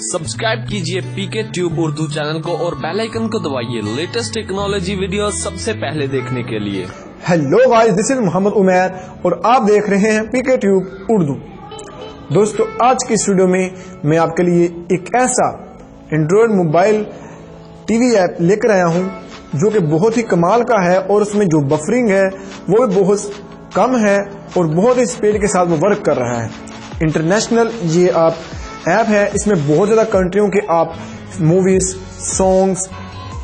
Subscribe कीजिए पीके tube Urdu channel को और बेल आइकन को दबाइए लेटेस्ट टेक्नोलॉजी वीडियो सबसे पहले देखने के लिए। Hello guys, this is Mohammad Umair और आप देख रहे हैं पीके ट्यूब उर्दू। दोस्तों, आज की इस वीडियो में मैं आपके लिए एक ऐसा एंड्रॉयड मोबाइल टीवी ऐप लेकर आया हूं जो कि बहुत ही कमाल का है और उसमें जो बफरिंग है वो भी बहुत कम है और बहुत ही स्पीड के साथ वो वर्क कर रहा है। इंटरनेशनल ये आप ऐप है, इसमें बहुत ज़्यादा कंट्रियों के आप मूवीज, सॉन्ग्स,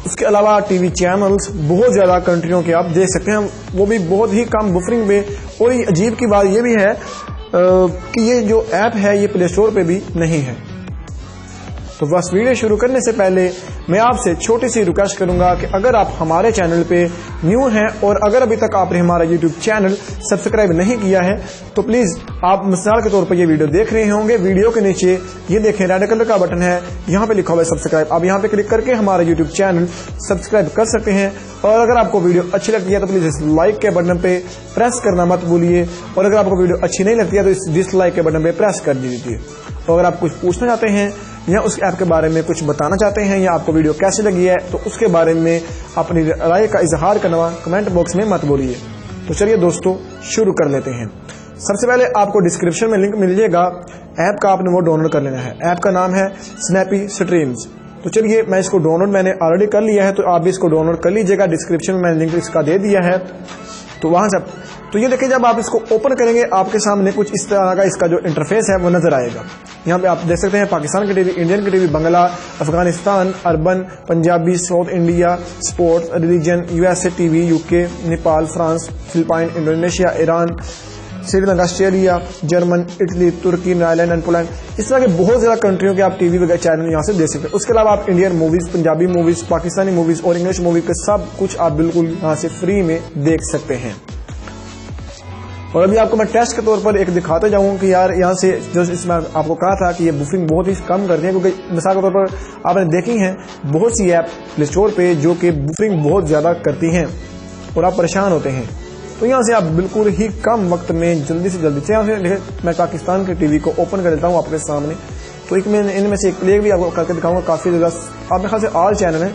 उसके अलावा टीवी चैनल्स बहुत ज़्यादा कंट्रियों के आप देख सकते हैं, वो भी बहुत ही कम बफरिंग में। और ये अजीब की बात ये भी है कि ये जो ऐप है ये प्ले स्टोर पे भी नहीं है। तो बस वीडियो शुरू करने से पहले मैं आपसे छोटी सी रिक्वेस्ट करूंगा कि अगर आप हमारे चैनल पे न्यू हैं और अगर अभी तक आपने हमारा यूट्यूब चैनल सब्सक्राइब नहीं किया है तो प्लीज आप मिसाल के तौर पर ये वीडियो देख रहे होंगे, वीडियो के नीचे ये देखें रेड कलर का बटन है, यहाँ पे लिखा हुआ है सब्सक्राइब। आप यहाँ पे क्लिक करके हमारा यूट्यूब चैनल सब्सक्राइब कर सकते हैं। और अगर आपको वीडियो अच्छी लगती है तो प्लीज इस लाइक के बटन पे प्रेस करना मत भूलिए, और अगर आपको वीडियो अच्छी नहीं लगती है तो इस डिसलाइक के बटन पे प्रेस कर दीजिए। तो अगर आप कुछ पूछना चाहते हैं या उस ऐप के बारे में कुछ बताना चाहते हैं या आपको वीडियो कैसी लगी है तो उसके बारे में अपनी राय का इजहार करना कमेंट बॉक्स में मत बोलिए। तो चलिए दोस्तों शुरू कर लेते हैं। सबसे पहले आपको डिस्क्रिप्शन में लिंक मिल जाएगा ऐप का, आपने वो डाउनलोड कर लेना है। ऐप का नाम है स्नैपी स्ट्रीम्स। तो चलिए मैं इसको डाउनलोड मैंने ऑलरेडी कर लिया है, तो आप भी इसको डाउनलोड कर लीजिएगा। डिस्क्रिप्शन में मैंने लिंक इसका दे दिया है, तो वहां से तो ये देखिए, जब आप इसको ओपन करेंगे आपके सामने कुछ इस तरह का इसका जो इंटरफेस है वो नजर आएगा। यहाँ पे आप देख सकते हैं पाकिस्तान की टीवी, इंडियन की TV, Bangla, Afghanistan, urban, Punjabi, South India, sports, religion, USA TV, UK, Nepal, France, Philippine, Indonesia, Iran, Sri Lanka, Australia, German, Italy, तुर्की, नाइलैंड एंड पोलैंड। इस तरह के बहुत ज्यादा कंट्रियों के आप टीवी वगैरह चैनल यहाँ से देख सकते हैं। उसके अलावा आप Indian movies, Punjabi movies, Pakistani movies और इंग्लिश मूवी के सब कुछ आप बिल्कुल यहाँ से फ्री में देख सकते हैं। और अभी आपको मैं टेस्ट के तौर पर एक दिखाते जाऊं कि यार यहाँ से जो इसमें आपको कहा था कि ये बुफरिंग बहुत ही कम करती है, क्योंकि मिसाल के तौर पर आपने देखी हैं बहुत सी ऐप प्ले स्टोर पे जो कि बुफरिंग बहुत ज्यादा करती हैं और आप परेशान होते हैं। तो यहाँ से आप बिल्कुल ही कम वक्त में जल्दी से जल्दी यहाँ से मैं पाकिस्तान के टीवी को ओपन कर देता हूँ आपके सामने। तो एक मैं इनमें से एक प्ले भी आपको करके दिखाऊंगा, काफी ज्यादा आपके ख्याल से ऑल चैनल है।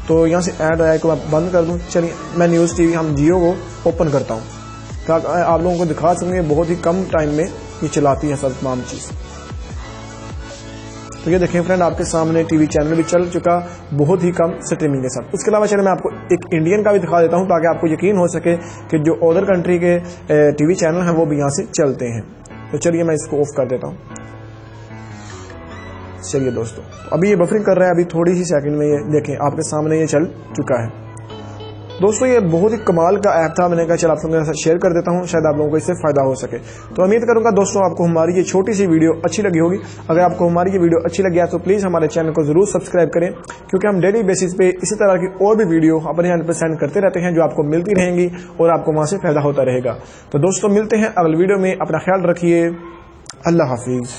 तो यहाँ से ऐड आया को मैं बंद कर दूँ। चलिए मैं न्यूज टीवी हम जियो को ओपन करता हूँ ताकि आप लोगों को दिखा सकेंगे बहुत ही कम टाइम में ये चलाती है सब तमाम चीज। तो ये देखें फ्रेंड, आपके सामने टीवी चैनल भी चल चुका बहुत ही कम स्ट्रीमिंग के साथ। उसके अलावा चलिए मैं आपको एक इंडियन का भी दिखा देता हूं ताकि आपको यकीन हो सके कि जो अदर कंट्री के टीवी चैनल हैं वो भी यहाँ से चलते हैं। तो चलिए मैं इसको ऑफ कर देता हूँ। चलिए दोस्तों, अभी ये बफरिंग कर रहा है, अभी थोड़ी ही सेकंड में ये देखें आपके सामने ये चल चुका है। दोस्तों ये बहुत ही कमाल का ऐप था, मैंने कहा चल आप लोगों के साथ शेयर कर देता हूं, शायद आप लोगों को इससे फायदा हो सके। तो उम्मीद करूंगा दोस्तों आपको हमारी ये छोटी सी वीडियो अच्छी लगी होगी। अगर आपको हमारी ये वीडियो अच्छी लगी है तो प्लीज हमारे चैनल को जरूर सब्सक्राइब करें, क्योंकि हम डेली बेसिस पे इसी तरह की और भी वीडियो अपने चैनल पर सेंड करते रहते हैं जो आपको मिलती रहेंगी और आपको वहां से फायदा होता रहेगा। तो दोस्तों मिलते हैं अगली वीडियो में, अपना ख्याल रखिए, अल्लाह हाफिज।